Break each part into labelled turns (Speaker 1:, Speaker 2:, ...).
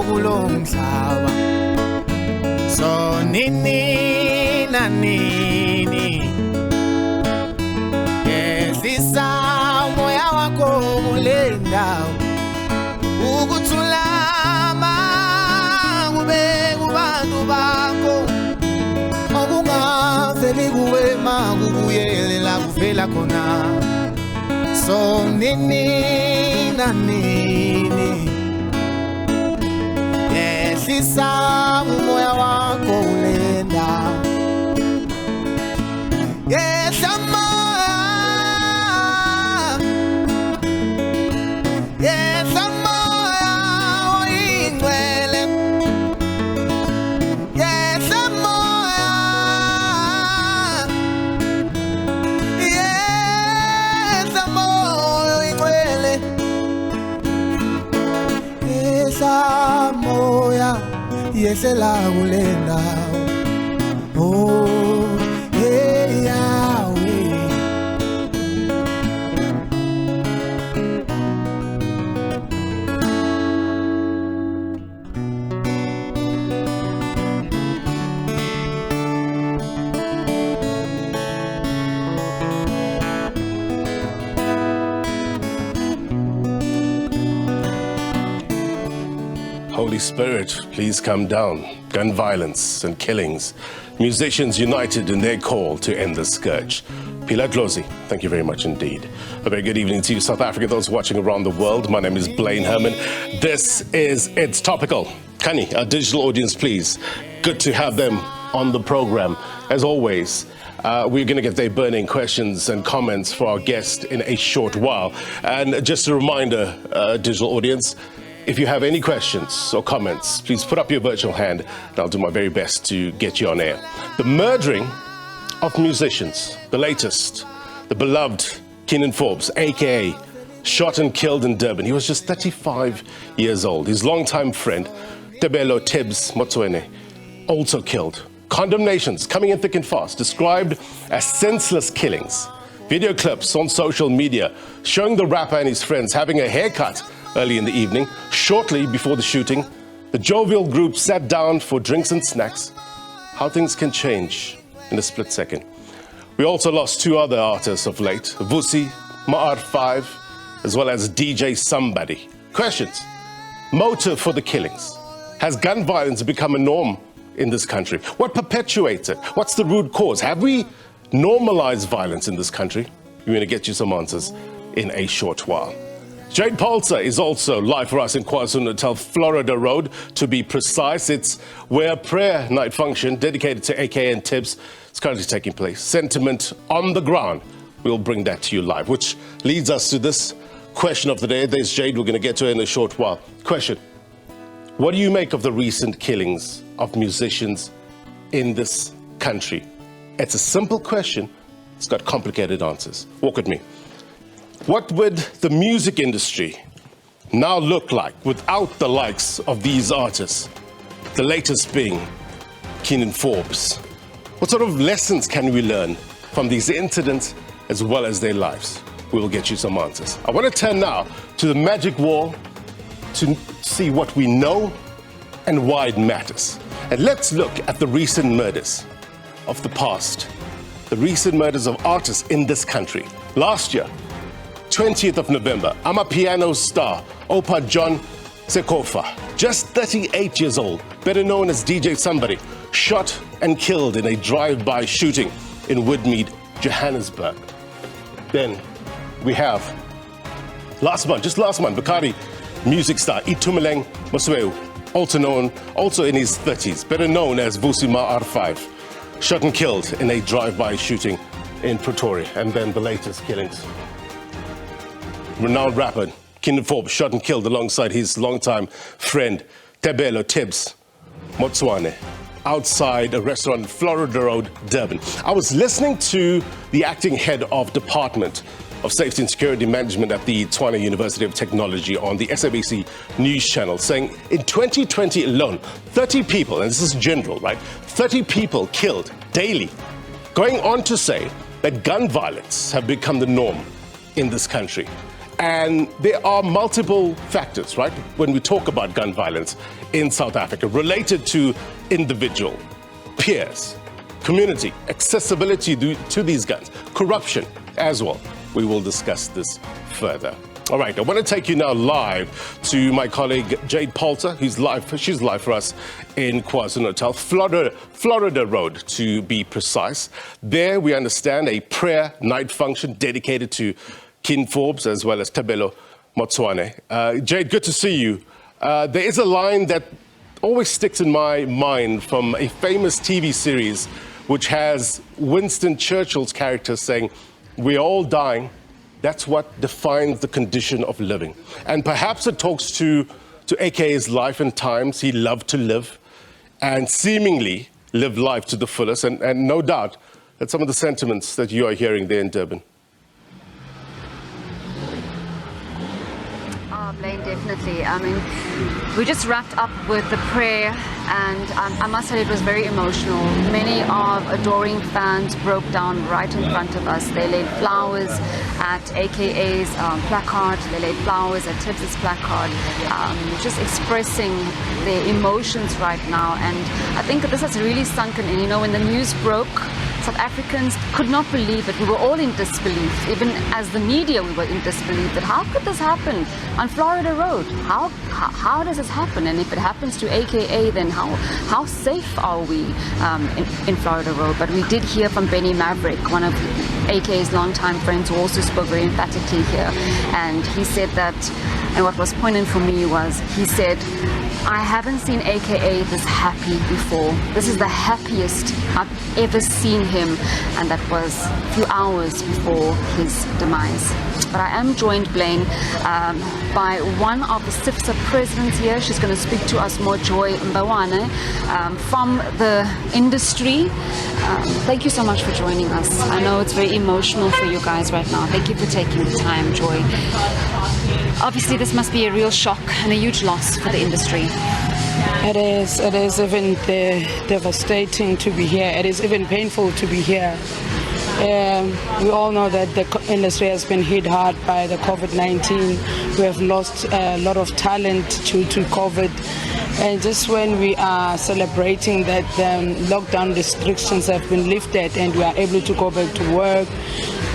Speaker 1: kulomhlaba. So nini na nini, yehlisa moya wako kule ndawo, ukuthulama kube kubantu bakho, okungaveli kuwe makubuyele la kuvela khona. So nini na nini, yehlisa umoya wakho kule ndawo, yehla moya, yehla moya oyingcwele, yehla moya, yehla moya oyingcwele, yehla moya yehlela kule ndawo. Oh, hey Yahweh.
Speaker 2: Holy Spirit, please come down. Gun violence and killings. Musicians united in their call to end the scourge. Pila Dlozi, thank you very much indeed. A very good evening to you, South Africa, those watching around the world. My name is Blaine Herman. This is It's Topical. Kani, our digital audience, please. Good to have them on the program. As always, we're going to get their burning questions and comments for our guest in a short while. And just a reminder, digital audience, if you have any questions or comments, please put up your virtual hand and I'll do my very best to get you on air. The murdering of musicians, the latest, the beloved Keenan Forbes, AKA, shot and killed in Durban. He was just 35 years old. His longtime friend, Tebogo Molelekeng, also killed. Condemnations coming in thick and fast, described as senseless killings. Video clips on social media showing the rapper and his friends having a haircut early in the evening. Shortly before the shooting, the jovial group sat down for drinks and snacks. How things can change in a split second. We also lost two other artists of late, Vusi Ma R5, as well as DJ Sumbody. Questions. Motive for the killings. Has gun violence become a norm in this country? What perpetuates it? What's the root cause? Have we normalized violence in this country? We're going to get you some answers in a short while. Jade Polster is also live for us in KwaZulu-Natal, Florida Road, to be precise. It's where a prayer night function dedicated to AKA and Tibbs is currently taking place. Sentiment on the ground. We'll bring that to you live, which leads us to this question of the day. There's Jade, we're going to get to her in a short while. Question. What do you make of the recent killings of musicians in this country? It's a simple question. It's got complicated answers. Walk with me. What would the music industry now look like without the likes of these artists? The latest being Keenan Forbes. What sort of lessons can we learn from these incidents as well as their lives? We will get you some answers. I want to turn now to the magic wall to see what we know and why it matters. And let's look at the recent murders of the past, the recent murders of artists in this country. Last year, 20th of November, Amapiano star Opa John Sekofa, just 38 years old, better known as DJ Sumbody, shot and killed in a drive-by shooting in Woodmead, Johannesburg. Then we have just last month, Bakari music star Itumeleng Mosweu, also in his 30s, better known as Vusi Ma R5, shot and killed in a drive-by shooting in Pretoria. And then the latest killings. Renowned rapper Keenan Forbes shot and killed alongside his longtime friend Tebogo Molelekeng outside a restaurant in Florida Road, Durban. I was listening to the acting head of Department of Safety and Security Management at the Tshwane University of Technology on the SABC news channel saying in 2020 alone, 30 people, and this is general, right? 30 people killed daily, going on to say that gun violence have become the norm in this country. And there are multiple factors, right, when we talk about gun violence in South Africa, related to individual, peers, community, accessibility to these guns, corruption as well. We will discuss this further. All right, I want to take you now live to my colleague Jade Poulter, who's live. She's live for us in KwaZulu-Natal, Florida Road, to be precise. There, we understand a prayer night function dedicated to Kin Forbes as well as Tebogo Molelekeng. Jade, good to see you. There is a line that always sticks in my mind from a famous TV series which has Winston Churchill's character saying, "We're all dying. That's what defines the condition of living." And perhaps it talks to AKA's life and times. He loved to live and seemingly live life to the fullest. And no doubt that some of the sentiments that you are hearing there in Durban.
Speaker 3: Blaine, definitely. I mean, we just wrapped up with the prayer, and I must say it was very emotional. Many of adoring fans broke down right in front of us. They laid flowers at AKA's placard, they laid flowers at Tibbs' placard, just expressing their emotions right now. And I think this has really sunken in. You know, when the news broke, South Africans could not believe it. We were all in disbelief. Even as the media, we were in disbelief that how could this happen on Florida Road? How does this happen? And if it happens to AKA, then how safe are we in Florida Road? But we did hear from Benny Maverick, one of AKA's longtime friends, who also spoke very emphatically here. And he said that, and what was poignant for me was, he said, "I haven't seen AKA this happy before. This is the happiest I've ever seen him," and that was a few hours before his demise. But I am joined, Blaine, by one of the SIFSA presidents here. She's going to speak to us more, Joy Mbawane, from the industry. Thank you so much for joining us. I know it's very emotional for you guys right now. Thank you for taking the time, Joy. Obviously, this must be a real shock and a huge loss for the industry.
Speaker 4: It is even devastating to be here. It is even painful to be here. We all know that the industry has been hit hard by the COVID-19. We have lost a lot of talent to COVID. And just when we are celebrating that lockdown restrictions have been lifted and we are able to go back to work,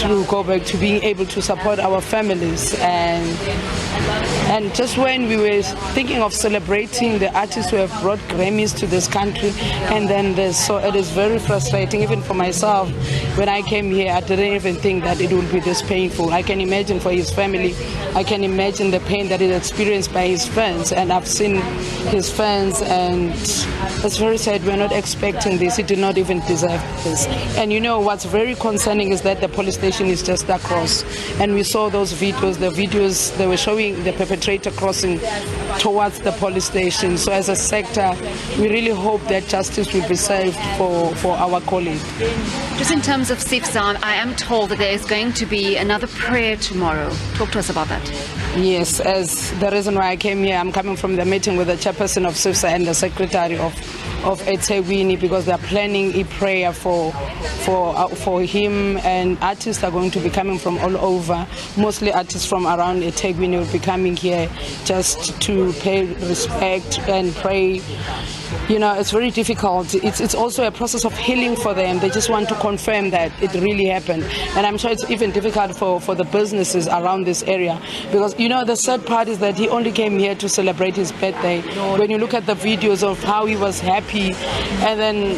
Speaker 4: to go back to being able to support our families, and just when we were thinking of celebrating the artists who have brought Grammys to this country, and then so it is very frustrating. Even for myself, when I came here, I didn't even think that it would be this painful. I can imagine for his family, I can imagine the pain that is experienced by his fans, and I've seen his fans, and it's very sad. We're not expecting this. He did not even deserve this. And you know what's very concerning is that the police station is just across, and we saw those videos. The videos, they were showing the perpetrator crossing towards the police station. So as a sector, we really hope that justice will be served for our colleague.
Speaker 3: Just in terms of SIFSA, I am told that there is going to be another prayer tomorrow. Talk to us about that.
Speaker 4: Yes, as the reason why I came here, I'm coming from the meeting with the chairperson of SIFSA and the secretary of eThekwini, because they're planning a prayer for him, and artists are going to be coming from all over. Mostly artists from around eThekwini will be coming here just to pay respect and pray. You know, it's very difficult. It's also a process of healing for them. They just want to confirm that it really happened. And I'm sure it's even difficult for the businesses around this area, because, you know, the sad part is that he only came here to celebrate his birthday. When you look at the videos of how he was happy, and then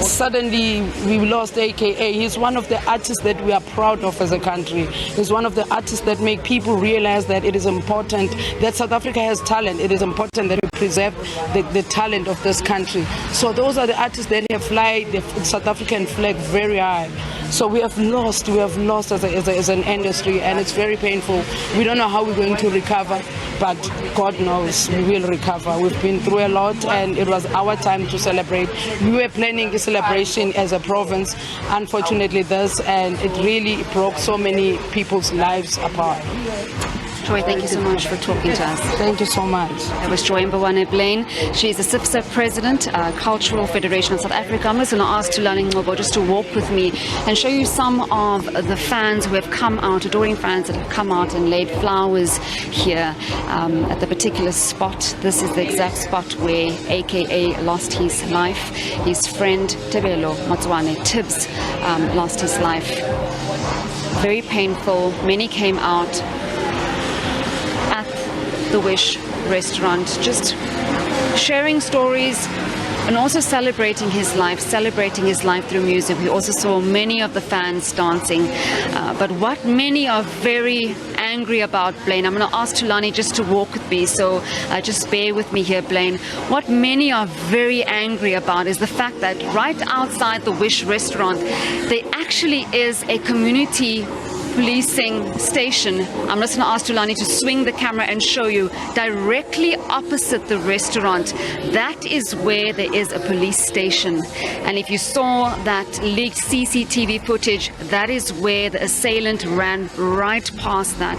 Speaker 4: suddenly we lost AKA. He's one of the artists that we are proud of as a country. He's one of the artists that make people realize that it is important that South Africa has talent. It is important that we preserve the talent of this country. So those are the artists that have fly the South African flag very high. So we have lost as an industry, and it's very painful. We don't know how we're going to recover, but God knows we will recover. We've been through a lot, and it was our time to celebrate. We were planning a celebration as a province. Unfortunately, and it really broke so many people's lives apart.
Speaker 3: Joy, thank you so much for talking to us.
Speaker 4: Thank you so much.
Speaker 3: That was Joy Mbawane Blaine. She's the SABC President, Cultural Federation of South Africa. I'm just going to ask Tulani Ngobo just to walk with me and show you some of the fans who have come out, adoring fans that have come out and laid flowers here at the particular spot. This is the exact spot where AKA lost his life. His friend Tebogo Molelekeng, Tibbs, lost his life. Very painful. Many came out at the Wish restaurant, just sharing stories and also celebrating his life through music. We also saw many of the fans dancing. But what many are very angry about, Blaine, I'm going to ask Tulani just to walk with me, so just bear with me here, Blaine. What many are very angry about is the fact that right outside the Wish restaurant, there actually is a community policing station. I'm just going to ask Tulani to swing the camera and show you directly opposite the restaurant. That is where there is a police station. And if you saw that leaked CCTV footage, that is where the assailant ran right past that.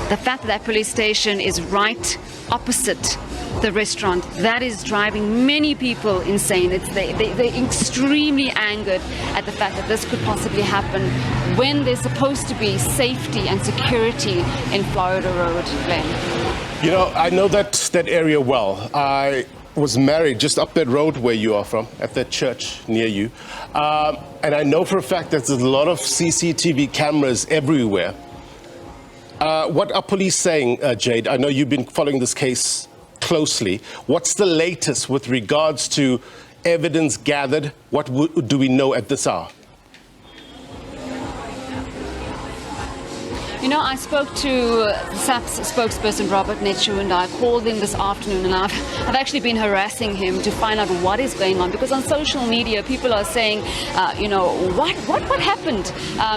Speaker 3: The fact that that police station is right opposite the restaurant, that is driving many people insane. They're extremely angered at the fact that this could possibly happen when there's supposed to be safety and security in Florida Road, Glenn.
Speaker 2: You know, I know that area well. I was married just up that road where you are from, at that church near you. And I know for a fact that there's a lot of CCTV cameras everywhere. What are police saying, Jade? I know you've been following this case closely. What's the latest with regards to evidence gathered? What do we know at this hour?
Speaker 3: You know, I spoke to SABC spokesperson Robert Netju, and I called him this afternoon, and I've actually been harassing him to find out what is going on, because on social media people are saying, you know, what happened?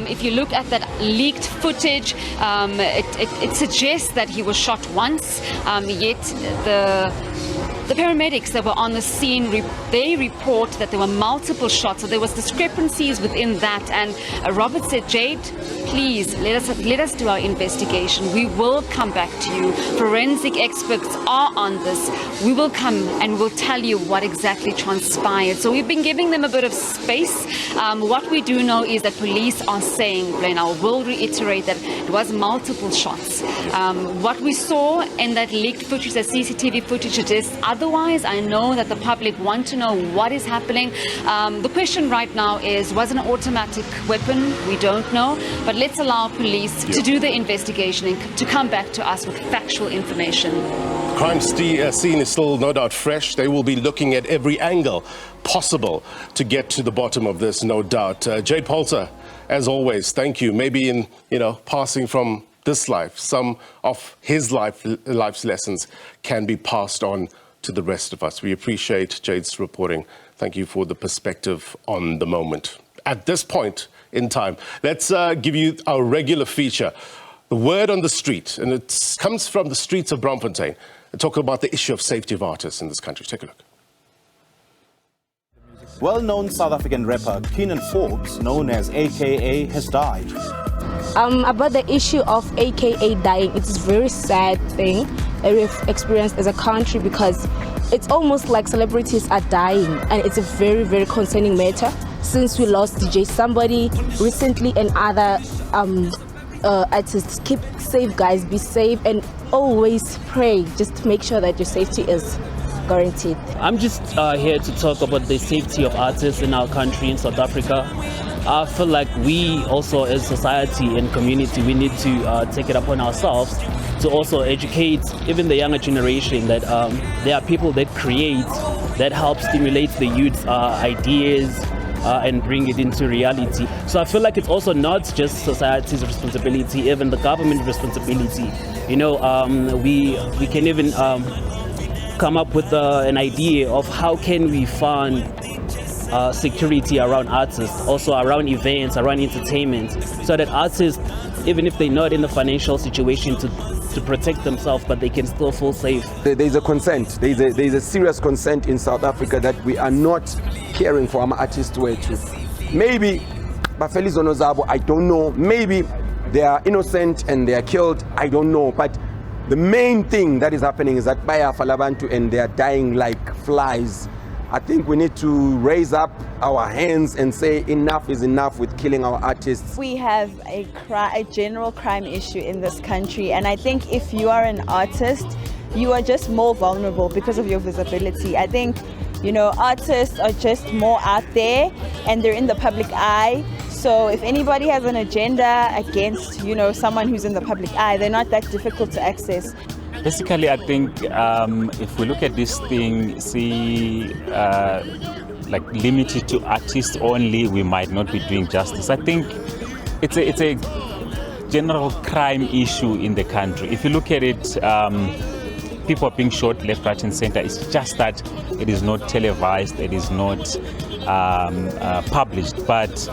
Speaker 3: If you look at that leaked footage, it suggests that he was shot once, yet the paramedics that were on the scene, they report that there were multiple shots, so there was discrepancies within that. And Robert said, Jade, please let us do our investigation. We will come back to you. Forensic experts are on this. We will come and we'll tell you what exactly transpired. So we've been giving them a bit of space. What we do know is that police are saying, Blaine, I will reiterate that it was multiple shots. What we saw in that leaked footage, that CCTV footage, suggests otherwise. I know that the public want to know what is happening. The question right now is, was it an automatic weapon? We don't know. But let's allow police to do the investigation and to come back to us with factual information.
Speaker 2: Crime scene is still no doubt fresh. They will be looking at every angle possible to get to the bottom of this, no doubt. Jade Polter, as always, thank you. Maybe in, passing from this life, some of his life's lessons can be passed on to the rest of us. We appreciate Jade's reporting. Thank you for the perspective on the moment. At this point in time, let's give you our regular feature, the word on the street, and it comes from the streets of Braamfontein. And talk about the issue of safety of artists in this country. Take a look.
Speaker 5: Well-known South African rapper Keenan Forbes, known as AKA, has died.
Speaker 6: About the issue of AKA dying, it's a very sad thing that we've experienced as a country, because it's almost like celebrities are dying, and it's a very, very concerning matter since we lost DJ Sumbody recently and other artists. Keep safe, guys, be safe, and always pray. Just make sure that your safety is guaranteed.
Speaker 7: I'm just here to talk about the safety of artists in our country, in South Africa. I feel like we also, as society and community, we need to take it upon ourselves to also educate even the younger generation that there are people that create, that help stimulate the youth's ideas and bring it into reality. So I feel like it's also not just society's responsibility, even the government responsibility. We can even come up with an idea of how can we fund security around artists, also around events, around entertainment, so that artists, even if they're not in the financial situation to protect themselves, but they can still feel safe.
Speaker 8: There's a consent. There's a serious consent in South Africa that we are not caring for our artists to wear to. Maybe Bafeli Zonozabo, I don't know, maybe they are innocent and they are killed, I don't know. But the main thing that is happening is that Baya Falabantu and they are dying like flies. I think we need to raise up our hands and say enough is enough with killing our artists.
Speaker 9: We have a general crime issue in this country, and I think if you are an artist, you are just more vulnerable because of your visibility. I think, you know, artists are just more out there and they're in the public eye. So if anybody has an agenda against, you know, someone who's in the public eye, they're not that difficult to access.
Speaker 10: Basically, I think if we look at this thing, see, like limited to artists only, we might not be doing justice. I think it's a general crime issue in the country. If you look at it, people are being shot left, right, and center. It's just that it is not televised, it is not published. But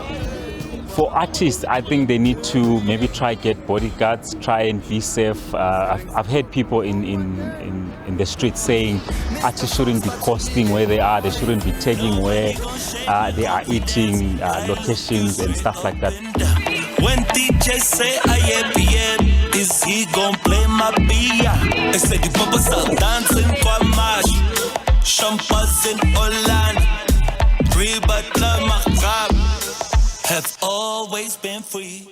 Speaker 10: for artists, I think they need to maybe try get bodyguards, try and be safe. I've heard people in the streets saying artists shouldn't be posting where they are, they shouldn't be tagging where they are eating, locations and stuff like that.
Speaker 11: When DJ say IAPM, is he gon' play my beer? They say the bubbles are dancing for mash, champagnes in Holland, Rebutler Macab. Have always been free.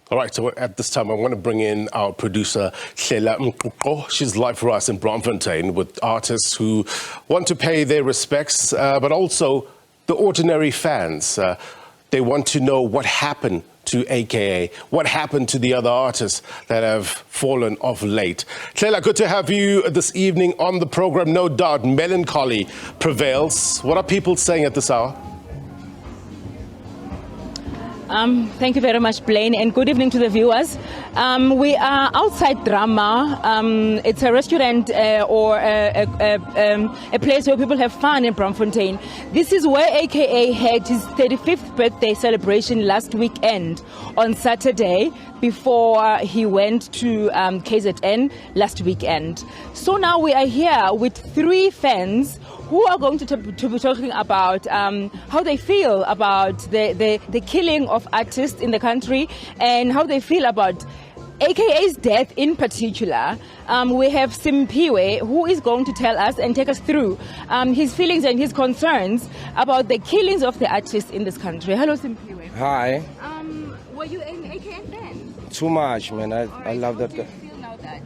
Speaker 2: All right, so at this time, I want to bring in our producer, Hlela Mqoqo. She's live for us in Bloemfontein with artists who want to pay their respects, but also the ordinary fans. They want to know what happened to AKA, what happened to the other artists that have fallen off late. Hlela, good to have you this evening on the program. No doubt melancholy prevails. What are people saying at this hour?
Speaker 12: Thank you very much, Blaine, and good evening to the viewers. We are outside Drama. It's a restaurant or a place where people have fun in Bloemfontein. This is where AKA had his 35th birthday celebration last weekend on Saturday before he went to KZN last weekend. So now we are here with 3 fans who are going to be talking about how they feel about the killing of artists in the country and how they feel about AKA's death in particular. We have Simpiwe, who is going to tell us and take us through his feelings and his concerns about the killings of the artists in this country. Hello, Simpiwe.
Speaker 13: Hi.
Speaker 12: Were you an AKA fan?
Speaker 13: Too much, man. I love that guy.
Speaker 12: How do you feel now that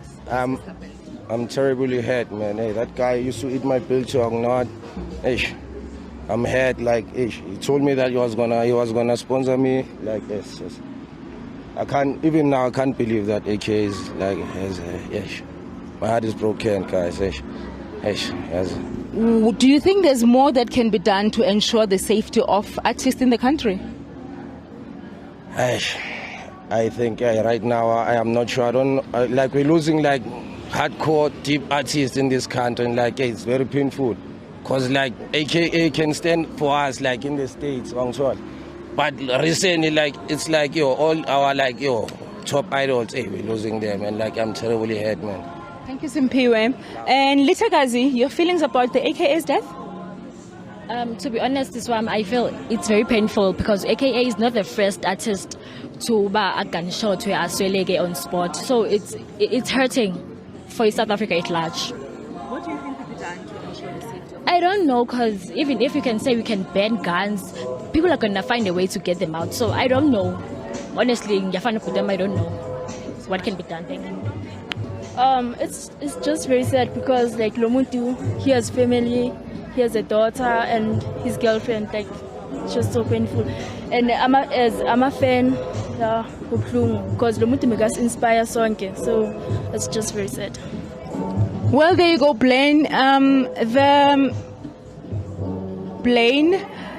Speaker 13: I'm terribly hurt, man. Hey, that guy used to eat my biltong, not. I'm hurt, like, he told me that he was gonna sponsor me, like this. Yes. I can't, even now, I can't believe that AK is like, my heart is broken, guys. Yes.
Speaker 12: Do you think there's more that can be done to ensure the safety of artists in the country?
Speaker 13: I think right now, I am not sure. I don't, like, we're losing, like, hardcore deep artists in this country, and like it's very painful because like AKA can stand for us like in the States, but recently like it's like all our like top idols, we're losing them, and like I'm terribly hurt, man.
Speaker 12: Thank you, Simpiwe. And Litagazi, your feelings about the AKA's death?
Speaker 14: To be honest, this one I feel it's very painful because AKA is not the first artist to buy a gunshot where Aswelege on spot, so it's hurting for South Africa at large.
Speaker 12: What do you think could be done to ensure the safety?
Speaker 14: I don't know, because even if you can say we can ban guns, people are going to find a way to get them out. So I don't know. Honestly, I don't know what can be done. Thank you.
Speaker 15: It's just very sad because like Lomuntu, he has family, he has a daughter and his girlfriend. Like it's just so painful. And I'm a fan. Because Lomuntu makes us inspire sonke, so it's just very sad.
Speaker 12: Well, there you go, Blaine.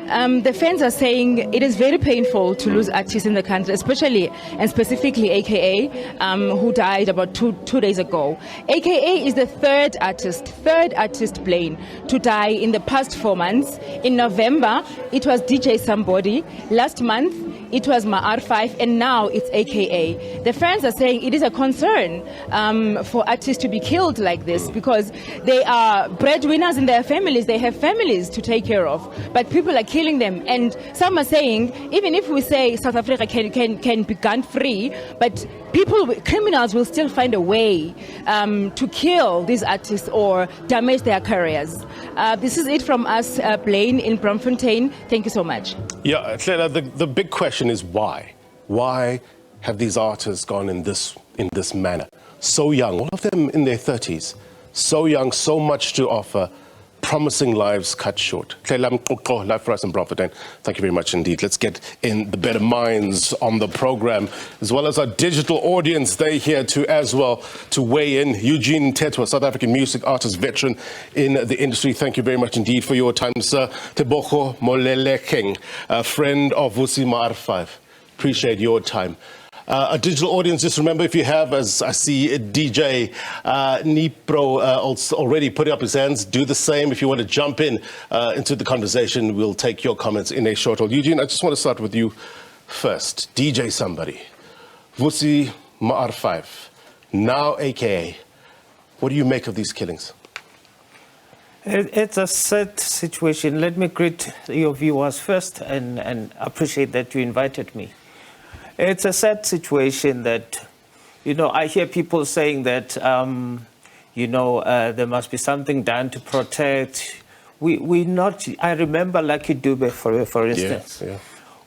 Speaker 12: The fans are saying it is very painful to lose artists in the country, especially and specifically AKA, who died about two days ago. AKA is the third artist, Blaine, to die in the past 4 months. In November, it was DJ Sumbody. Last month, it was Ma R5, and now it's AKA. The fans are saying it is a concern for artists to be killed like this, because they are breadwinners in their families. They have families to take care of, but people are killing them. And some are saying, even if we say South Africa can be gun-free, but criminals will still find a way to kill these artists or damage their careers. This is it from us, Blaine in Braamfontein. Thank you so much.
Speaker 2: Yeah, the big question is why? Why have these artists gone in this manner? So young, all of them in their 30s, so young, so much to offer, promising lives cut short. Live for us in Braamfontein. Thank you very much indeed. Let's get in the better minds on the program, as well as our digital audience. They here too as well to weigh in. Eugene Mthethwa, South African music artist, veteran in the industry. Thank you very much indeed for your time, sir. Tebogo Molelekeng, a friend of Vusi Ma R5. Appreciate your time. A digital audience, just remember, if you have, as I see DJ Nipro also already putting up his hands, do the same. If you want to jump in into the conversation, we'll take your comments in a short while. Eugene, I just want to start with you first. DJ Sumbody, Vusi Ma R5, now AKA. What do you make of these killings?
Speaker 16: It's a sad situation. Let me greet your viewers first and appreciate that you invited me. It's a sad situation that, I hear people saying that, there must be something done to protect. I remember Lucky Dube, for instance,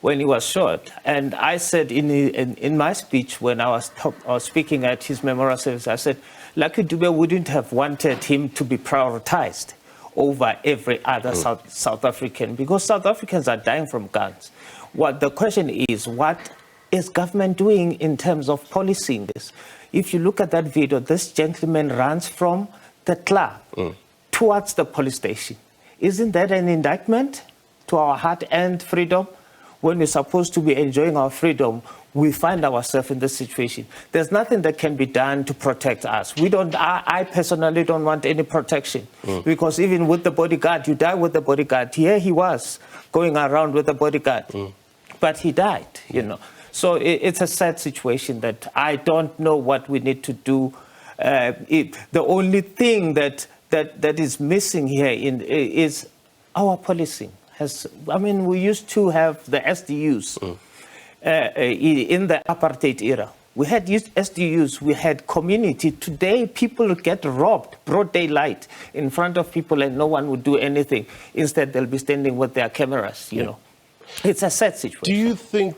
Speaker 16: when he was shot. And I said in my speech, when I was speaking at his memorial service, I said, Lucky Dube wouldn't have wanted him to be prioritized over every other South African, because South Africans are dying from guns. What the question is, what is government doing in terms of policing this? If you look at that video, this gentleman runs from the club towards the police station. Isn't that an indictment to our heart-earned freedom? When we're supposed to be enjoying our freedom, we find ourselves in this situation. There's nothing that can be done to protect us. I personally don't want any protection, because even with the bodyguard, you die with the bodyguard. Here he was going around with the bodyguard, but he died, So it's a sad situation that I don't know what we need to do. The only thing that is missing here is our policing. We used to have the SDUs in the apartheid era. We had SDUs, we had community. Today, people get robbed, broad daylight, in front of people, and no one would do anything. Instead, they'll be standing with their cameras, know. It's a sad situation.
Speaker 2: Do you think,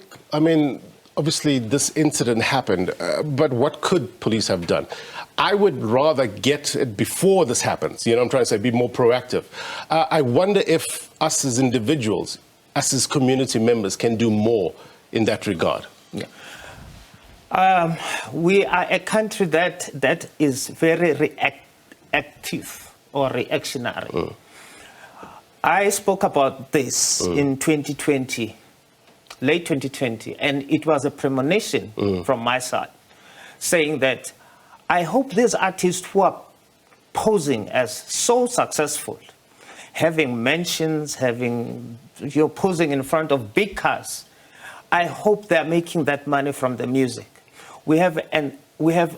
Speaker 2: obviously this incident happened, but what could police have done? I would rather get it before this happens. I'm trying to say, be more proactive. I wonder if us as individuals, us as community members, can do more in that regard.
Speaker 16: Yeah. We are a country that is very reactive or reactionary. I spoke about this in 2020, late 2020, and it was a premonition from my side, saying that I hope these artists who are posing as so successful, having mentions, posing in front of big cars, I hope they're making that money from the music. We have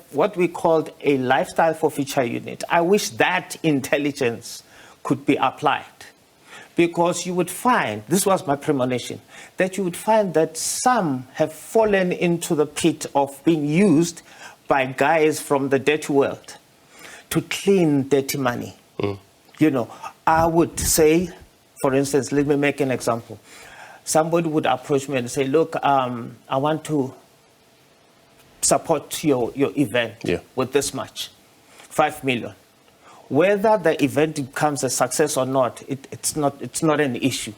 Speaker 16: what we called a lifestyle forfeiture unit. I wish that intelligence could be applied. Because you would find, this was my premonition, that you would find that some have fallen into the pit of being used by guys from the dirty world to clean dirty money. I would say, for instance, let me make an example. Somebody would approach me and say, look, I want to support your event with this much, 5 million. Whether the event becomes a success or not, it's not an issue.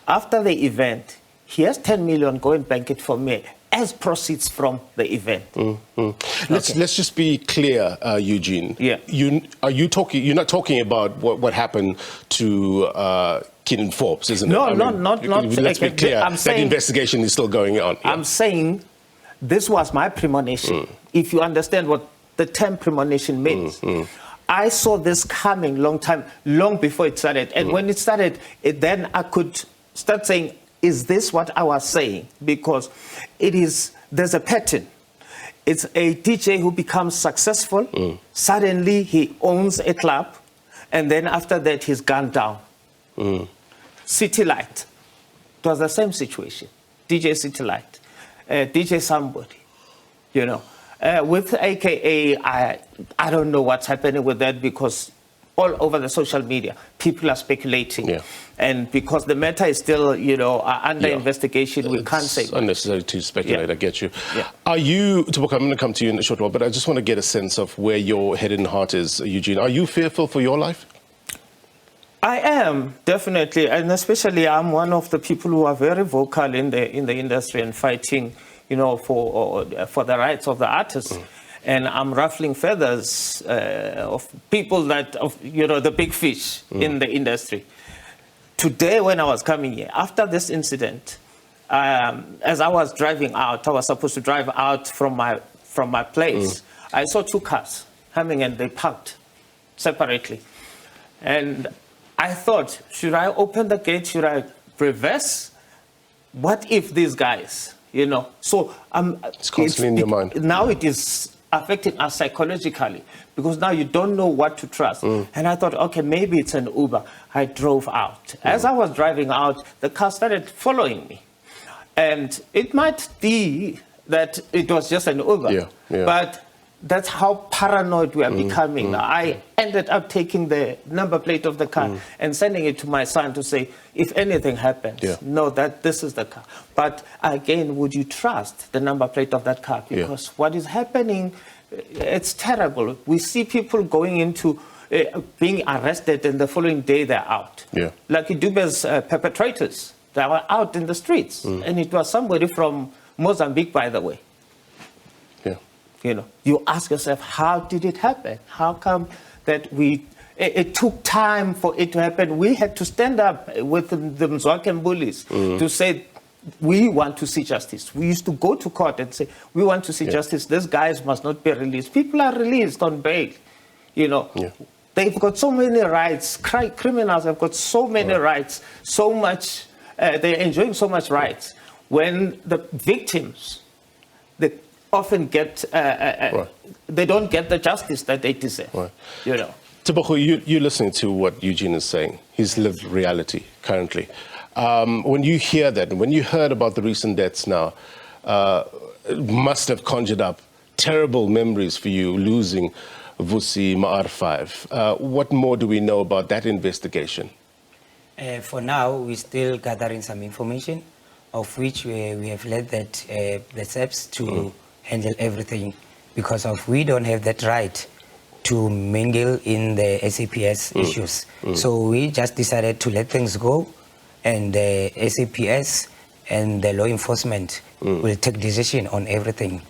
Speaker 16: After the event, he has 10 million, go and bank it for me as proceeds from the event.
Speaker 2: Let's just be clear, Eugene. Yeah. You're not talking about what happened to Keenan Forbes, isn't it?
Speaker 16: No, not.
Speaker 2: Let's be clear. That investigation is still going on.
Speaker 16: Yeah. I'm saying this was my premonition. If you understand what the term premonition means. I saw this coming long before it started. And when it started, then I could start saying, is this what I was saying? Because there's a pattern. It's a DJ who becomes successful. Suddenly he owns a club. And then after that, he's gone down. City Light. It was the same situation. DJ City Light. DJ Sumbody. You know. With AKA, I don't know what's happening with that because all over the social media, people are speculating. Yeah. And because the matter is still, you know, under investigation, we can't say. It's
Speaker 2: unnecessary to speculate, I get you.
Speaker 16: Yeah.
Speaker 2: Are you, Tebogo, I'm going to come to you in a short while, but I just want to get a sense of where your head and heart is, Eugene. Are you fearful for your life?
Speaker 16: I am, definitely. And especially I'm one of the people who are very vocal in the industry and fighting, you know, for the rights of the artists. And I'm ruffling feathers of people that, you know, the big fish in the industry. Today, when I was coming here, after this incident, as I was driving out, I was supposed to drive out from my place. I saw two cars coming and they parked separately. And I thought, should I open the gate? Should I reverse? What if these guys, you know? So
Speaker 2: it's constantly in your mind.
Speaker 16: Now it is affecting us psychologically because now you don't know what to trust. And I thought, okay, maybe it's an Uber. I drove out. As I was driving out, the car started following me. And it might be that it was just an Uber, but that's how paranoid we are becoming. I ended up taking the number plate of the car and sending it to my son to say, if anything happens, know that this is the car. But again, would you trust the number plate of that car? Because what is happening, it's terrible. We see people going into being arrested and the following day they're out. Like Dube's perpetrators, they were out in the streets. And it was somebody from Mozambique, by the way. You know, you ask yourself, how did it happen? How come that it took time for it to happen? We had to stand up with the Mzwaken bullies to say, we want to see justice. We used to go to court and say, we want to see justice. These guys must not be released. People are released on bail. You know, they've got so many rights. Criminals have got so many rights, so much, they're enjoying so much rights. When the victims, often get, they don't get the justice that they deserve, you know.
Speaker 2: Tebogo, you're listening to what Eugene is saying, his lived reality currently. When you hear that, and when you heard about the recent deaths now, it must have conjured up terrible memories for you, losing Vusi Ma R5. What more do we know about that investigation?
Speaker 17: For now, we're still gathering some information, of which we have led that the SABC to handle everything, because we don't have that right to mingle in the SAPS issues. So we just decided to let things go, and the SAPS and the law enforcement will take decision on everything.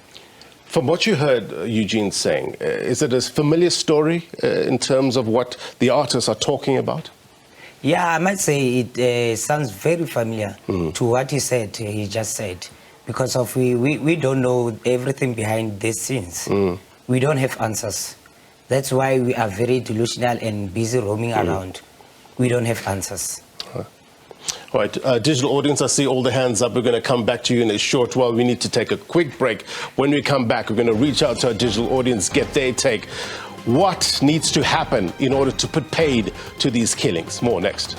Speaker 2: From what you heard Eugene saying, is it a familiar story in terms of what the artists are talking about?
Speaker 17: Yeah, I might say it sounds very familiar to what he said, he just said. Because we don't know everything behind these scenes. We don't have answers. That's why we are very delusional and busy roaming around. We don't have answers.
Speaker 2: All right, digital audience, I see all the hands up. We're going to come back to you in a short while. We need to take a quick break. When we come back, we're going to reach out to our digital audience, get their take. What needs to happen in order to put paid to these killings? More next.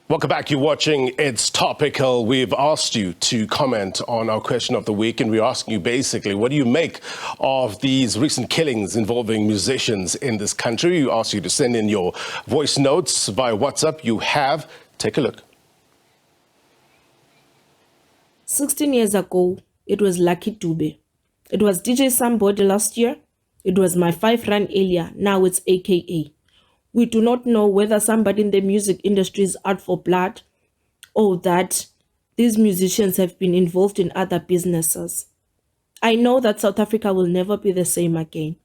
Speaker 2: Welcome back. You're watching It's Topical. We've asked you to comment on our question of the week, and we're asking you basically, what do you make of these recent killings involving musicians in this country? We ask you to send in your voice notes via WhatsApp. You have. Take a look.
Speaker 18: 16 years ago, it was Lucky Dube. It was DJ Sumbody last year. It was my 5 rand earlier. Now it's AKA. We do not know whether somebody in the music industry is out for blood or that these musicians have been involved in other businesses. I know that South Africa will never be the same again.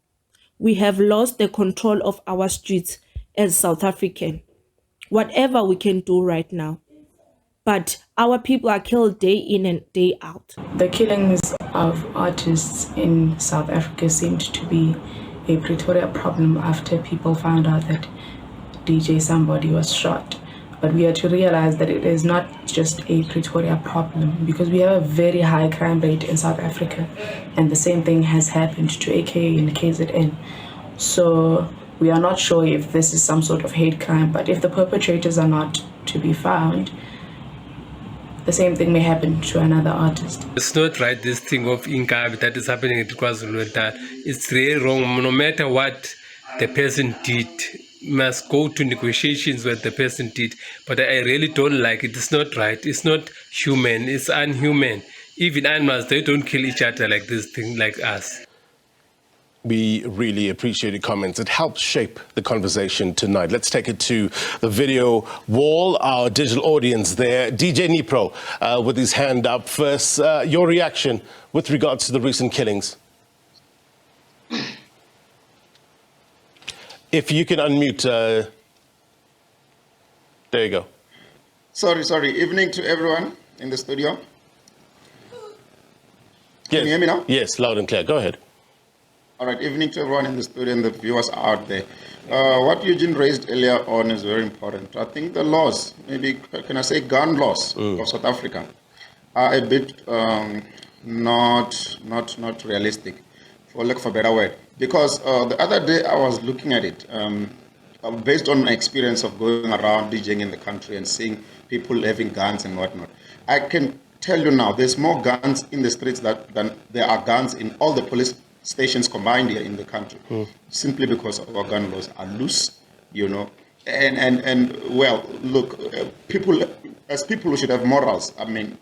Speaker 18: We have lost the control of our streets as South African. Whatever we can do right now. But our people are killed day in and day out.
Speaker 19: The killings of artists in South Africa seemed to be a Pretoria problem after people found out that DJ Sumbody was shot. But we are to realize that it is not just a Pretoria problem, because we have a very high crime rate in South Africa, and the same thing has happened to AKA in KZN. So we are not sure if this is some sort of hate crime, but if the perpetrators are not to be found, the same thing may happen to another artist.
Speaker 20: It's not right, this thing of Inkabi that is happening in KwaZulu-Natal. It's really wrong. No matter what the person did, must go to negotiations with the person did. But I really don't like it. It's not right. It's not human. It's unhuman. Even animals, they don't kill each other like this thing, like us.
Speaker 2: We really appreciate your comments. It helps shape the conversation tonight. Let's take it to the video wall, our digital audience there. DJ Nipro with his hand up first. Your reaction with regards to the recent killings? If you can unmute, there you go.
Speaker 21: Sorry. Evening to everyone in the studio.
Speaker 2: Yes.
Speaker 21: Can you hear me now?
Speaker 2: Yes, loud and clear. Go ahead.
Speaker 21: All right, evening to everyone in the studio and the viewers out there. What Eugene raised earlier on is very important. I think the laws, maybe can I say gun laws of South Africa, are a bit not realistic, for lack of a better word. Because the other day I was looking at it, based on my experience of going around DJing in the country and seeing people having guns and whatnot. I can tell you now, there's more guns in the streets than there are guns in all the police stations combined here in the country, simply because our gun laws are loose, you know. And well, look, people who should have morals. I mean,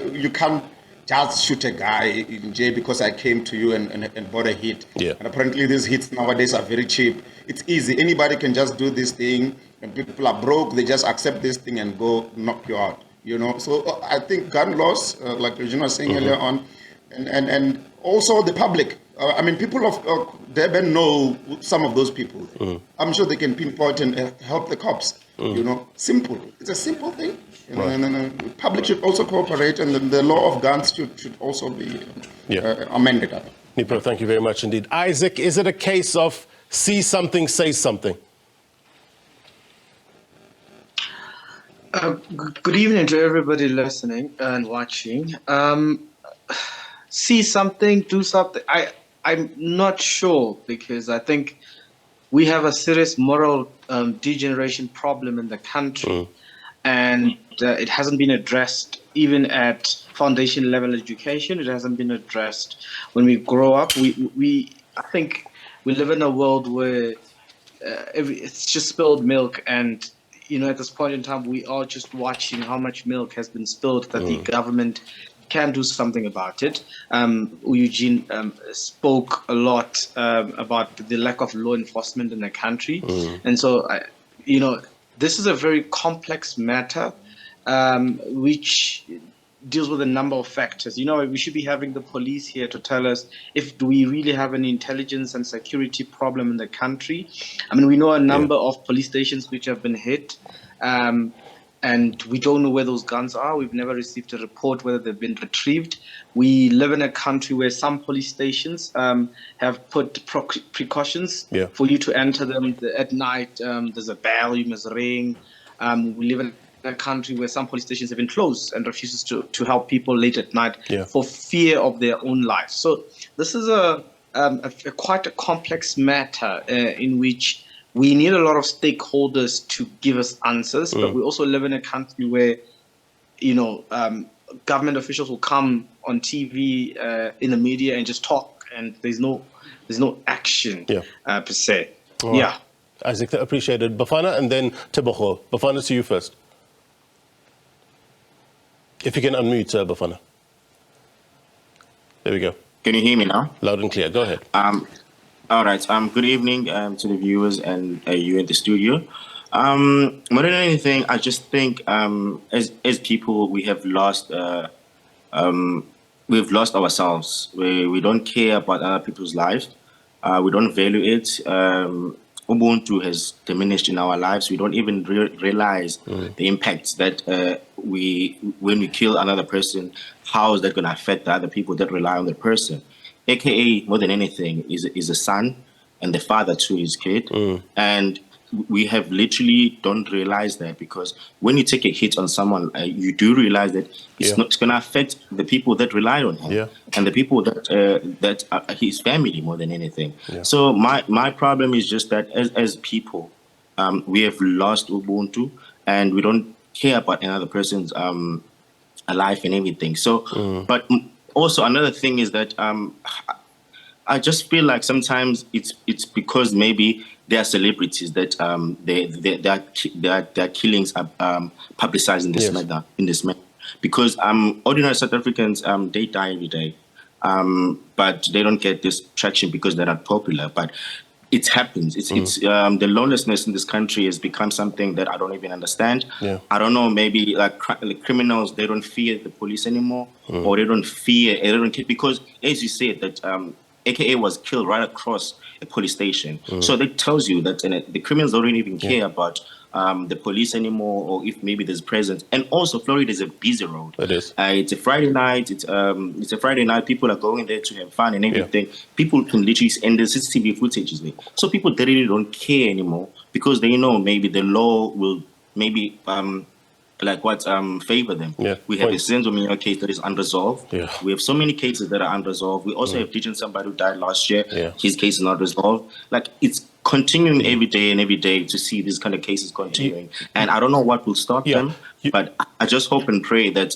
Speaker 21: you can't just shoot a guy in jail because I came to you and bought a hit.
Speaker 2: Yeah.
Speaker 21: And apparently these hits nowadays are very cheap. It's easy. Anybody can just do this thing, and people are broke. They just accept this thing and go knock you out, you know. So I think gun laws, like Eugene was saying earlier on, and also the public. I mean, people of Durban know some of those people. I'm sure they can pinpoint and help the cops. You know, simple. It's a simple thing. You know, and the public should also cooperate, and the law of guns should also be amended.
Speaker 2: Nipro, thank you very much indeed. Isaac, is it a case of see something, say something?
Speaker 22: Good evening to everybody listening and watching. See something, do something. I'm not sure, because I think we have a serious moral degeneration problem in the country, and it hasn't been addressed even at foundation level education. It hasn't been addressed when we grow up. I think we live in a world where it's just spilled milk, and you know, at this point in time, we are just watching how much milk has been spilled that the government can do something about it. Eugene spoke a lot about the lack of law enforcement in the country. And so, you know, this is a very complex matter which deals with a number of factors. You know, we should be having the police here to tell us if do we really have an intelligence and security problem in the country. I mean, we know a number of police stations which have been hit. And we don't know where those guns are. We've never received a report whether they've been retrieved. We live in a country where some police stations have put precautions for you to enter them at night. There's a bell you must ring. We live in a country where some police stations have been closed and refuses to help people late at night for fear of their own lives. So this is quite a complex matter in which we need a lot of stakeholders to give us answers, but we also live in a country where, you know, government officials will come on TV, in the media, and just talk, and there's no action per se.
Speaker 2: Right. Isaac, appreciated. Bafana, and then Tebogo. Bafana, to you first. If you can unmute, Bafana. There we go.
Speaker 23: Can you hear me now?
Speaker 2: Loud and clear. Go ahead.
Speaker 23: All right. Good evening to the viewers and you in the studio. More than anything, I just think as people we have lost ourselves. We don't care about other people's lives. We don't value it. Ubuntu has diminished in our lives. We don't even realize the impacts that when we kill another person, how is that going to affect the other people that rely on the person? AKA, more than anything, is a son, and the father to his kid. And we have literally don't realize that, because when you take a hit on someone, you do realize that it's going to affect the people that rely on him and the people that are his family more than anything. So my problem is just that as people, we have lost Ubuntu, and we don't care about another person's life and everything. So, but also another thing is that I just feel like sometimes it's because maybe they are celebrities that their killings are publicized in this matter. Because ordinary South Africans, they die every day, but they don't get this traction because they're not popular. But it happens. It's the lawlessness in this country has become something that I don't even understand. I don't know. Maybe like criminals, they don't fear the police anymore, or they don't fear. They don't care, because, as you said, that AKA was killed right across a police station. So that tells you that the criminals don't even care about the police anymore, or if maybe there's presence. And also, Florida is a busy road.
Speaker 2: It is.
Speaker 23: It's a Friday night. It's a Friday night. People are going there to have fun and everything. People can literally, and there's CCTV footage is there. So people really don't care anymore, because they know maybe the law will maybe favor them. We have a Senzo case that is unresolved. We have so many cases that are unresolved. We also have Legend Somebody who died last year. His case is not resolved. Like, it's continuing every day to see these kind of cases continuing. And I don't know what will stop them, but I just hope and pray that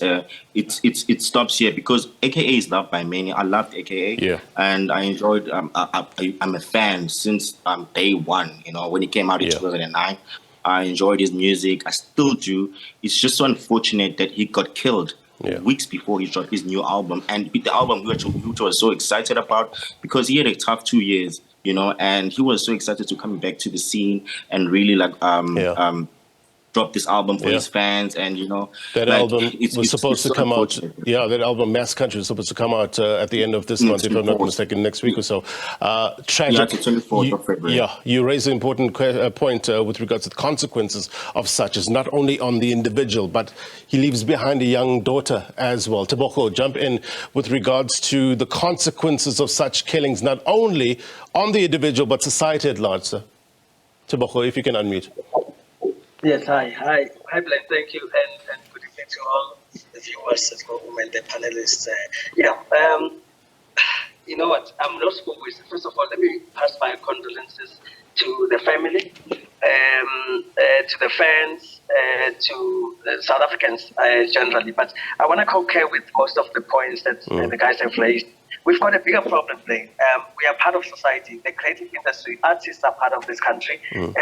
Speaker 23: it stops here, because AKA is loved by many. I loved AKA, and I enjoyed. I'm a fan since day one. You know, when he came out in 2009. I enjoyed his music. I still do. It's just so unfortunate that he got killed weeks before he dropped his new album. And with the album, which was so excited about, because he had a tough 2 years, you know, and he was so excited to come back to the scene and really drop this album for his fans. And, you know,
Speaker 2: that album was supposed to come out. Yeah, that album, Mass Country, was supposed to come out at the end of this month, if I'm not mistaken, next week or so. Tragic.
Speaker 23: The 24th of February.
Speaker 2: You raise an important point with regards to the consequences of such, as not only on the individual, but he leaves behind a young daughter as well. Tebogo, jump in with regards to the consequences of such killings, not only on the individual, but society at large, sir. Tebogo, if you can unmute.
Speaker 1: Yes, hi, Blaine, thank you, and good evening to all the viewers as well, and the panelists. You know what, I'm lost for words. First of all, let me pass my condolences to the family, to the fans, to the South Africans generally. But I want to concur with most of the points that the guys have raised. We've got a bigger problem, Blaine. We are part of society. The creative industry, artists are part of this country. And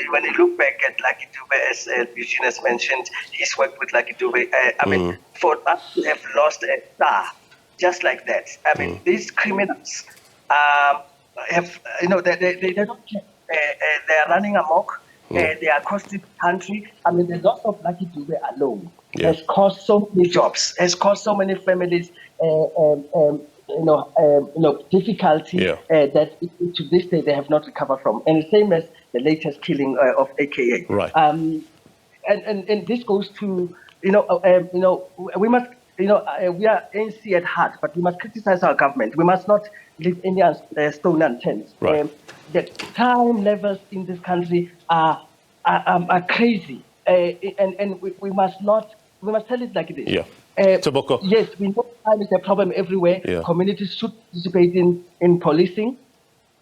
Speaker 1: when you look back at Lucky Dube, as Eugene has mentioned, he's worked with Lucky Dube. I mean, for us to have lost a star just like that, I mean, these criminals have, you know, they don't care. They are running amok. They are costing the country. I mean, the loss of Lucky Dube alone has caused so many jobs, has caused so many families difficulty that to this day they have not recovered from. And the same as the latest killing of AKA.
Speaker 2: Right.
Speaker 1: And this goes to we must we are ANC at heart, but we must criticize our government. We must not leave any stone unturned.
Speaker 2: Right.
Speaker 1: The crime levels in this country are crazy, and we must tell it like it is.
Speaker 2: Tebogo.
Speaker 1: Yes, we know crime is a problem everywhere. Communities should participate in policing.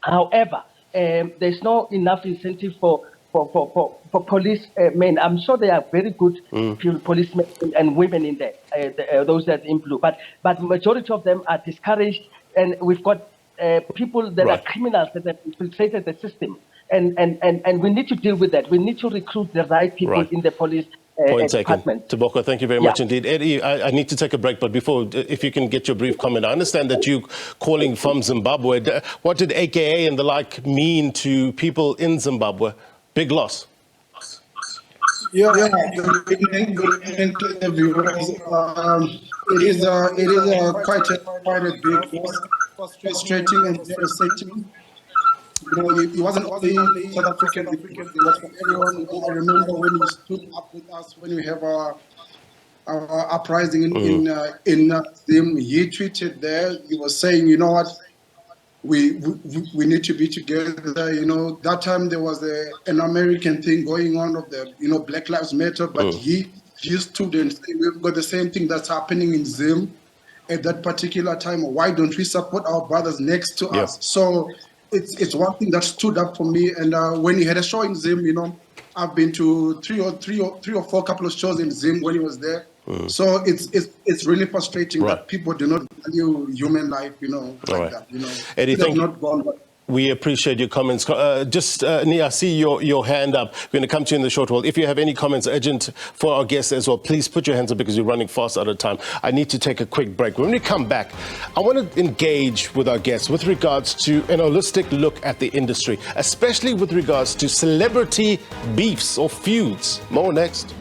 Speaker 1: However, there's no enough incentive for policemen. I'm sure there are very good policemen and women in there, those that in blue. But majority of them are discouraged, and we've got people that are criminals that have infiltrated the system. And we need to deal with that. We need to recruit the right people in the police
Speaker 2: Point taken. Tebogo, thank you very much indeed. Eddie, I need to take a break, but before, if you can get your brief comment. I understand that you calling from Zimbabwe. What did AKA and the like mean to people in Zimbabwe? Big loss.
Speaker 3: Good evening to the viewers. It is quite a big loss, frustrating and devastating. You know, it wasn't only South African, it was for everyone. I remember when you stood up with us when we have our uprising in Zim. He tweeted there, he was saying, you know what, we need to be together. You know, that time there was an American thing going on of the, you know, Black Lives Matter, but he stood and said, we've got the same thing that's happening in Zim at that particular time. Why don't we support our brothers next to us? So it's one thing that stood up for me. And when he had a show in Zim, you know, I've been to three or four couple of shows in Zim when he was there. So it's really frustrating that people do not value human life, you know, like that. You know,
Speaker 2: Eddie,
Speaker 3: it has not gone.
Speaker 2: We appreciate your comments. Nia, I see your hand up. We're going to come to you in the short while. If you have any comments urgent for our guests as well, please put your hands up because we're running fast out of time. I need to take a quick break. When we come back, I want to engage with our guests with regards to an holistic look at the industry, especially with regards to celebrity beefs or feuds. More next.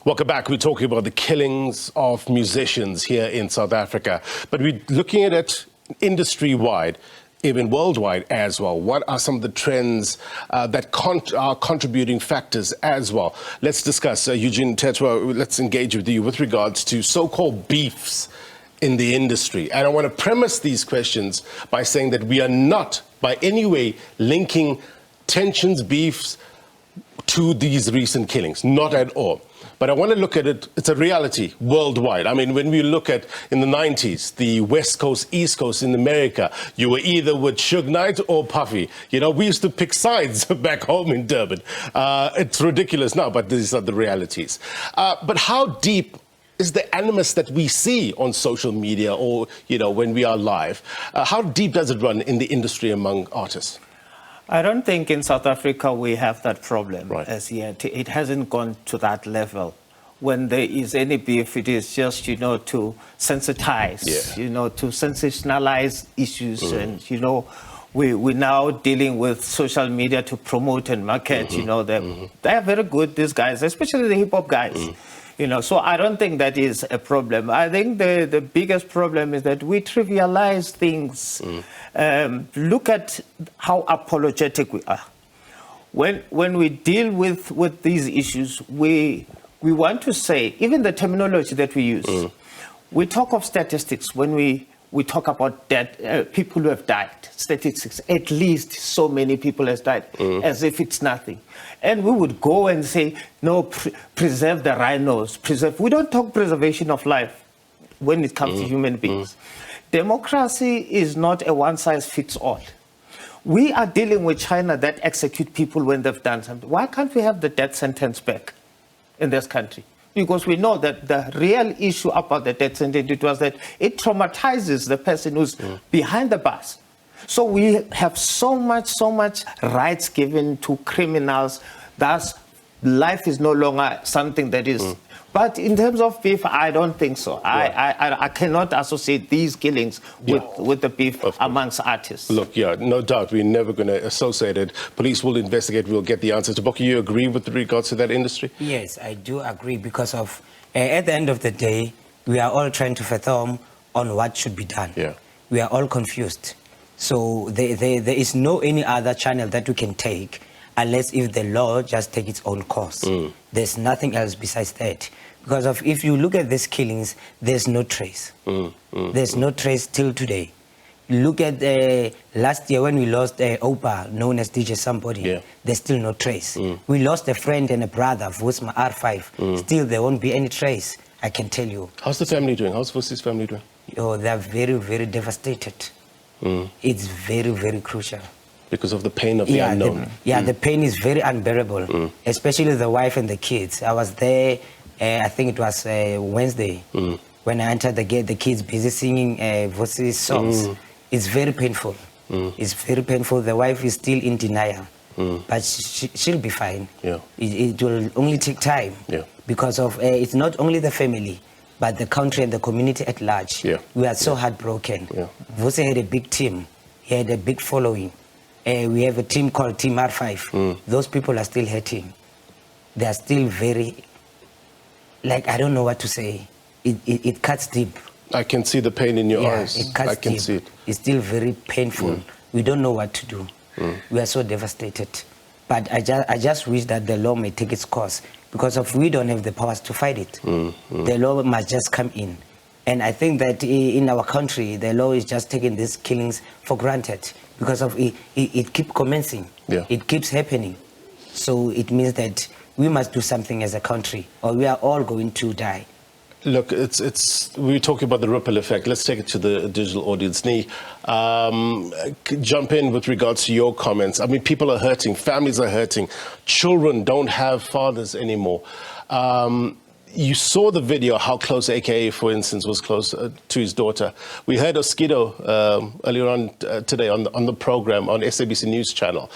Speaker 2: Welcome back. We're talking about the killings of musicians here in South Africa, but we're looking at it industry-wide, even worldwide as well. What are some of the trends that are contributing factors as well? Let's discuss. Eugene Mthethwa, let's engage with you with regards to so-called beefs in the industry. And I want to premise these questions by saying that we are not by any way linking tensions, beefs to these recent killings, not at all. But I want to look at it, it's a reality worldwide. I mean, when we look at in the 90s, the West Coast, East Coast in America, you were either with Suge Knight or Puffy. You know, we used to pick sides back home in Durban. It's ridiculous now, but these are the realities. But how deep is the animus that we see on social media or, you know, when we are live? How deep does it run in the industry among artists?
Speaker 16: I don't think in South Africa we have that problem as yet. It hasn't gone to that level. When there is any beef, it is just, you know, to sensitize, you know, to sensationalize issues. And, you know, we're now dealing with social media to promote and market, you know, they are very good, these guys, especially the hip-hop guys. You know, so I don't think that is a problem. I think the biggest problem is that we trivialize things. Look at how apologetic we are. When we deal with these issues, we want to say, even the terminology that we use, we talk of statistics when we talk about dead people who have died. Statistics, at least so many people have died, as if it's nothing. And we would go and say, no, preserve the rhinos, preserve. We don't talk preservation of life when it comes to human beings. Democracy is not a one-size-fits-all. We are dealing with China that execute people when they've done something. Why can't we have the death sentence back in this country? Because we know that the real issue about the death sentence, it was that it traumatizes the person who's behind the bars. So we have so much rights given to criminals. Thus, life is no longer something that is. But in terms of beef, I don't think so. I cannot associate these killings with the beef amongst artists.
Speaker 2: Look, no doubt, we're never going to associate it. Police will investigate, we'll get the answers. Tebogo, you agree with regards to that industry?
Speaker 17: Yes, I do agree because of, at the end of the day, we are all trying to fathom on what should be done. We are all confused. So there is no any other channel that we can take unless if the law just take its own course. There's nothing else besides that. Because of if you look at these killings, there's no trace. There's no trace till today. Look at last year when we lost Opa, known as DJ Sumbody. There's still no trace. We lost a friend and a brother, Vusi Ma R5. Still, there won't be any trace, I can tell you.
Speaker 2: How's the family doing? How's Vusi's family doing?
Speaker 17: Oh, they're very, very devastated. It's very, very crucial.
Speaker 2: Because of the pain of the unknown.
Speaker 17: The pain is very unbearable, especially the wife and the kids. I was there, I think it was Wednesday, when I entered the gate, the kids busy singing Vusi's songs. It's very painful. It's very painful. The wife is still in denial, but she'll be fine. It will only take time because of it's not only the family, but the country and the community at large. We are so heartbroken. Vusi had a big team. He had a big following. We have a team called Team R5. Those people are still hurting. They are still very, like, I don't know what to say. It cuts deep.
Speaker 2: I can see the pain in your eyes.
Speaker 17: It cuts
Speaker 2: I can
Speaker 17: deep.
Speaker 2: see it.
Speaker 17: It's still very painful. We don't know what to do. We are so devastated. But I just wish that the law may take its course, because if we don't have the powers to fight it, the law must just come in. And I think that in our country, the law is just taking these killings for granted, because of it keeps commencing. It keeps happening. So it means that we must do something as a country, or we are all going to die.
Speaker 2: Look, we're talking about the ripple effect. Let's take it to the digital audience. Nee, jump in with regards to your comments. I mean, people are hurting, families are hurting, children don't have fathers anymore. You saw the video, how close AKA, for instance, was close to his daughter. We heard Oskido earlier on today on the program on SABC News Channel,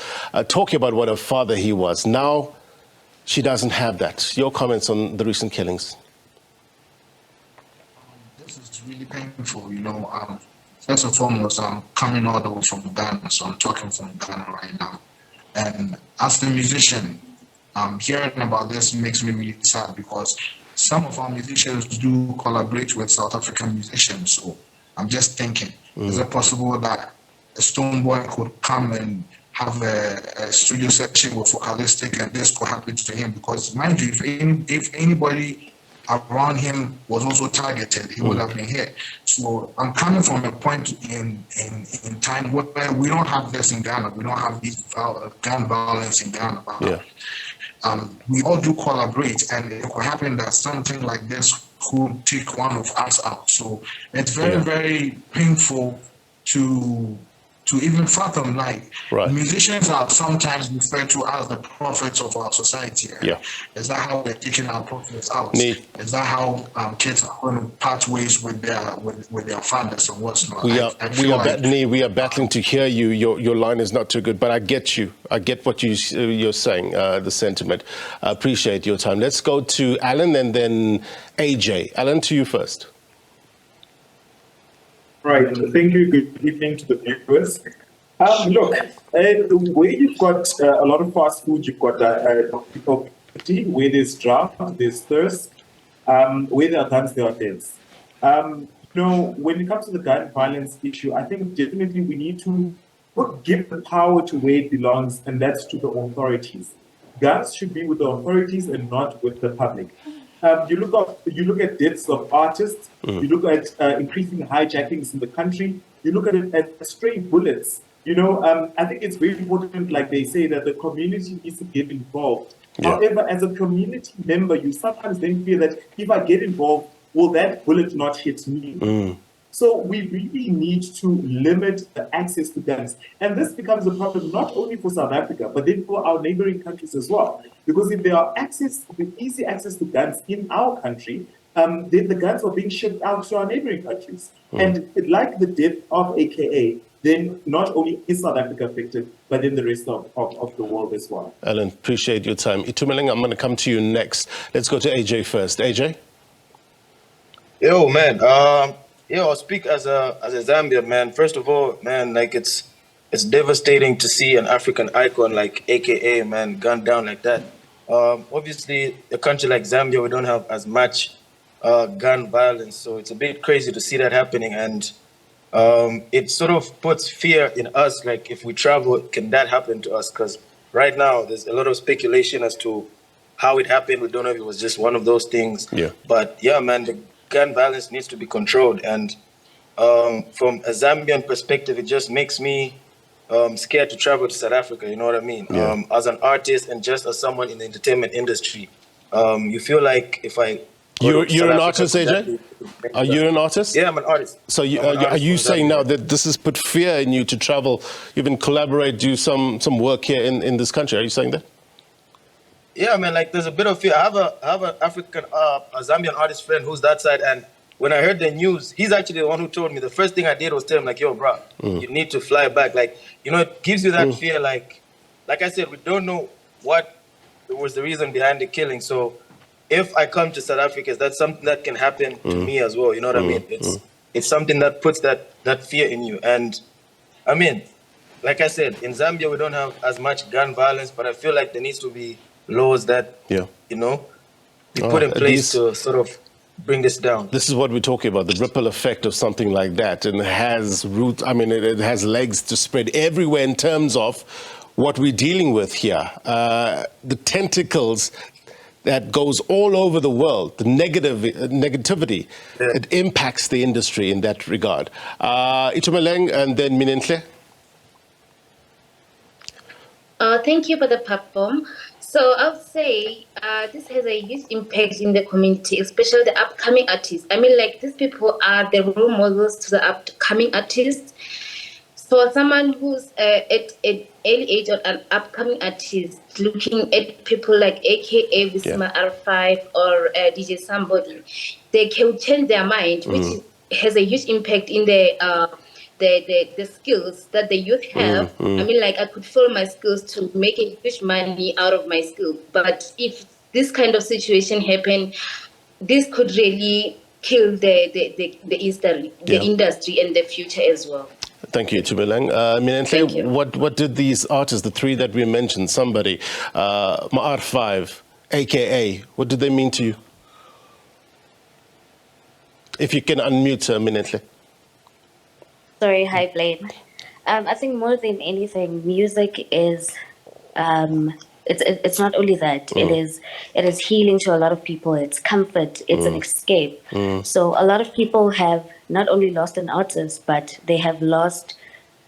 Speaker 2: talking about what a father he was. Now, she doesn't have that. Your comments on the recent killings?
Speaker 4: This is really painful, you know. First and foremost, I'm coming all the way from Ghana, so I'm talking from Ghana right now. And as a musician, hearing about this makes me really sad, because some of our musicians do collaborate with South African musicians. So I'm just thinking, is it possible that a Stone Boy could come and have a studio session with Vocalistic and this could happen to him? Because mind you, if anybody around him was also targeted, he would have been hit. So I'm coming from a point in time where we don't have this in Ghana. We don't have these gun violence in Ghana. We all do collaborate, and it could happen that something like this could take one of us out. So it's very, very painful to even fathom. Like, musicians are sometimes referred to as the prophets of our society. Is that how we're taking our prophets out? Is that how kids are going to part ways with their fathers and what's not?
Speaker 2: We are battling to hear you. Your line is not too good, but I get you. I get what you're saying, the sentiment. I appreciate your time. Let's go to Alan and then AJ. Alan, to you first.
Speaker 5: Right, thank you. Good evening to the viewers. Look, the way you've got a lot of fast food, you've got where there's drought, there's thirst, where there are guns, there are deaths. You know, when it comes to the gun violence issue, I think definitely we need to give the power to where it belongs, and that's to the authorities. Guns should be with the authorities and not with the public. You look at deaths of artists. You look at increasing hijackings in the country. You look at stray bullets. You know, I think it's very important, like they say, that the community needs to get involved. However, as a community member, you sometimes then fear that if I get involved, will that bullet not hit me? So we really need to limit the access to guns. And this becomes a problem not only for South Africa, but then for our neighboring countries as well. Because if there are easy access to guns in our country, then the guns are being shipped out to our neighboring countries. And like the death of AKA, then not only is South Africa affected, but then the rest of the world as well.
Speaker 2: Alan, appreciate your time. Itumeleng, I'm going to come to you next. Let's go to AJ first. AJ?
Speaker 23: Yo, man. I'll speak as a Zambian, man. First of all, man, like it's devastating to see an African icon like AKA, man, gunned down like that. Obviously, a country like Zambia, we don't have as much gun violence, so it's a bit crazy to see that happening, and it sort of puts fear in us, like if we travel, can that happen to us? Because right now, there's a lot of speculation as to how it happened. We don't know if it was just one of those things. But yeah, man, the gun violence needs to be controlled, and from a Zambian perspective, it just makes me scared to travel to South Africa, you know what I mean? As an artist and just as someone in the entertainment industry, you feel like if I...
Speaker 2: You're an artist, AJ? Are you an artist?
Speaker 23: Yeah, I'm an artist.
Speaker 2: So are you saying now that this has put fear in you to travel, even collaborate, do some work here in this country? Are you saying that?
Speaker 23: Yeah, man, like there's a bit of fear. I have an African, a Zambian artist friend who's that side, and when I heard the news, he's actually the one who told me. The first thing I did was tell him, like, yo, bro, you need to fly back. Like, you know, it gives you that fear. Like I said, we don't know what was the reason behind the killing. So if I come to South Africa, that's something that can happen to me as well. You know what I mean? It's something that puts that fear in you. And I mean, like I said, in Zambia, we don't have as much gun violence, but I feel like there needs to be laws that, you know, be put in place to sort of bring this down.
Speaker 2: This is what we're talking about, the ripple effect of something like that, and it has roots, I mean, it has legs to spread everywhere in terms of what we're dealing with here, the tentacles that goes all over the world, the negativity, it impacts the industry in that regard. Itumeleng and then Minenhle.
Speaker 6: Thank you for the platform. So I would say this has a huge impact in the community, especially the upcoming artists. I mean, like, these people are the role models to the upcoming artists. For someone who's at an early age or an upcoming artist, looking at people like AKA Vusi Ma R5 or DJ Sumbody, they can change their mind, which has a huge impact in the skills that the youth have. I mean, like, I could follow my skills to make a huge money out of my skill. But if this kind of situation happen, this could really kill the industry and the future as well.
Speaker 2: Thank you, Itumeleng. Minenhle, what did these artists, the three that we mentioned, Sumbody, Ma R5, AKA, what did they mean to you? If you can unmute Minenhle.
Speaker 7: Sorry, hi Blaine. I think more than anything, music is it's not only that. It is healing to a lot of people. It's comfort. It's an escape. So a lot of people have not only lost an artist, but they have lost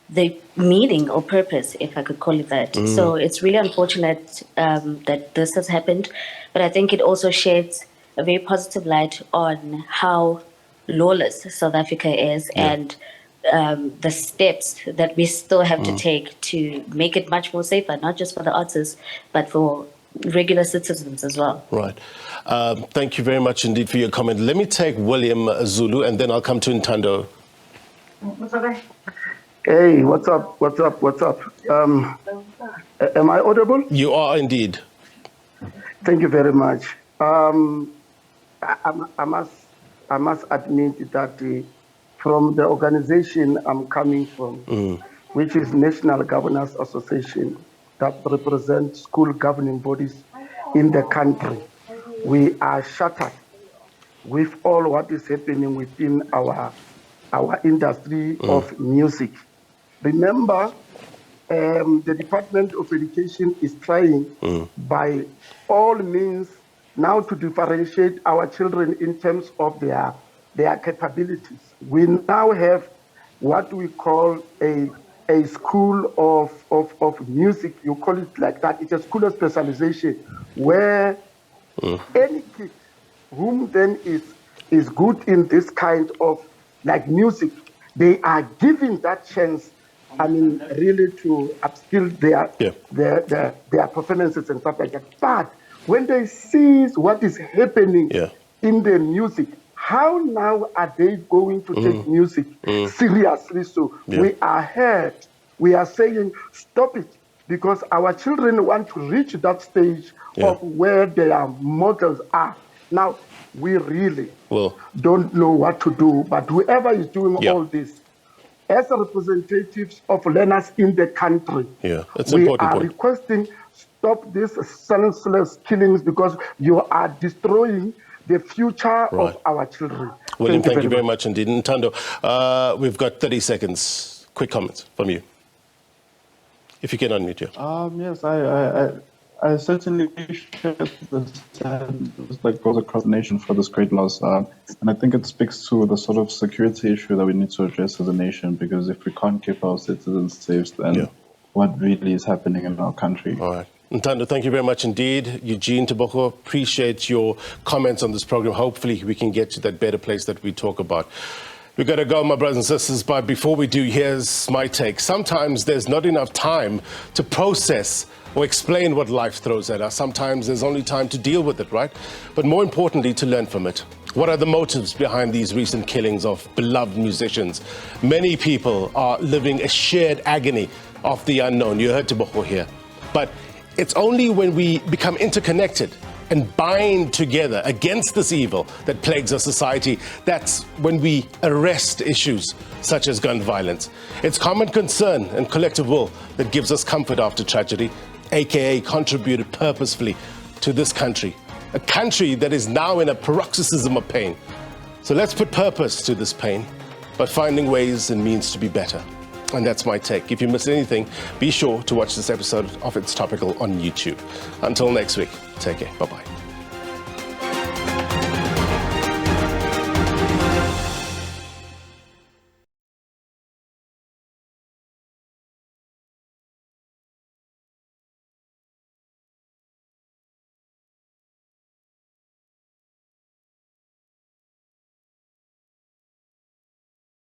Speaker 7: the meaning or purpose, if I could call it that. So it's really unfortunate that this has happened, but I think it also sheds a very positive light on how lawless South Africa is and the steps that we still have to take to make it much more safer, not just for the artists, but for regular citizens as well.
Speaker 2: Right. Thank you very much indeed for your comment. Let me take William Zulu and then I'll come to Ntando.
Speaker 8: Hey, what's up? What's up? What's up? Am I audible?
Speaker 2: You are indeed.
Speaker 8: Thank you very much. I must admit that from the organization I'm coming from, which is National Governors Association, that represents school governing bodies in the country, we are shattered with all what is happening within our industry of music. Remember, the Department of Education is trying by all means now to differentiate our children in terms of their capabilities. We now have what we call a school of music, you call it like that. It's a school of specialization where any kid whom then is good in this kind of like music, they are given that chance, I mean, really to upskill their performances and stuff like that. But when they see what is happening in the music, how now are they going to take music seriously? So we are hurt. We are saying, stop it, because our children want to reach that stage of where their models are. Now, we really don't know what to do, but whoever is doing all this, as representatives of learners in the country, we are requesting, stop these senseless killings, because you are destroying the future of our children.
Speaker 2: William, thank you very much indeed. Ntando, we've got 30 seconds. Quick comments from you. If you can unmute you.
Speaker 24: Yes, I certainly share the sense that goes across the nation for this great loss. And I think it speaks to the sort of security issue that we need to address as a nation, because if we can't keep our citizens safe, then what really is happening in our country?
Speaker 2: All right. Ntando, thank you very much indeed. Eugene, Tebogo, appreciate your comments on this program. Hopefully we can get to that better place that we talk about. We've got to go, my brothers and sisters, but before we do, here's my take. Sometimes there's not enough time to process or explain what life throws at us. Sometimes there's only time to deal with it, right? But more importantly, to learn from it. What are the motives behind these recent killings of beloved musicians? Many people are living a shared agony of the unknown. You heard Tebogo here. But it's only when we become interconnected and bind together against this evil that plagues our society, that's when we arrest issues such as gun violence. It's common concern and collective will that gives us comfort after tragedy. AKA contributed purposefully to this country, a country that is now in a paroxysm of pain. So let's put purpose to this pain by finding ways and means to be better. And that's my take. If you missed anything, be sure to watch this episode of It's Topical on YouTube. Until next week, take care. Bye-bye.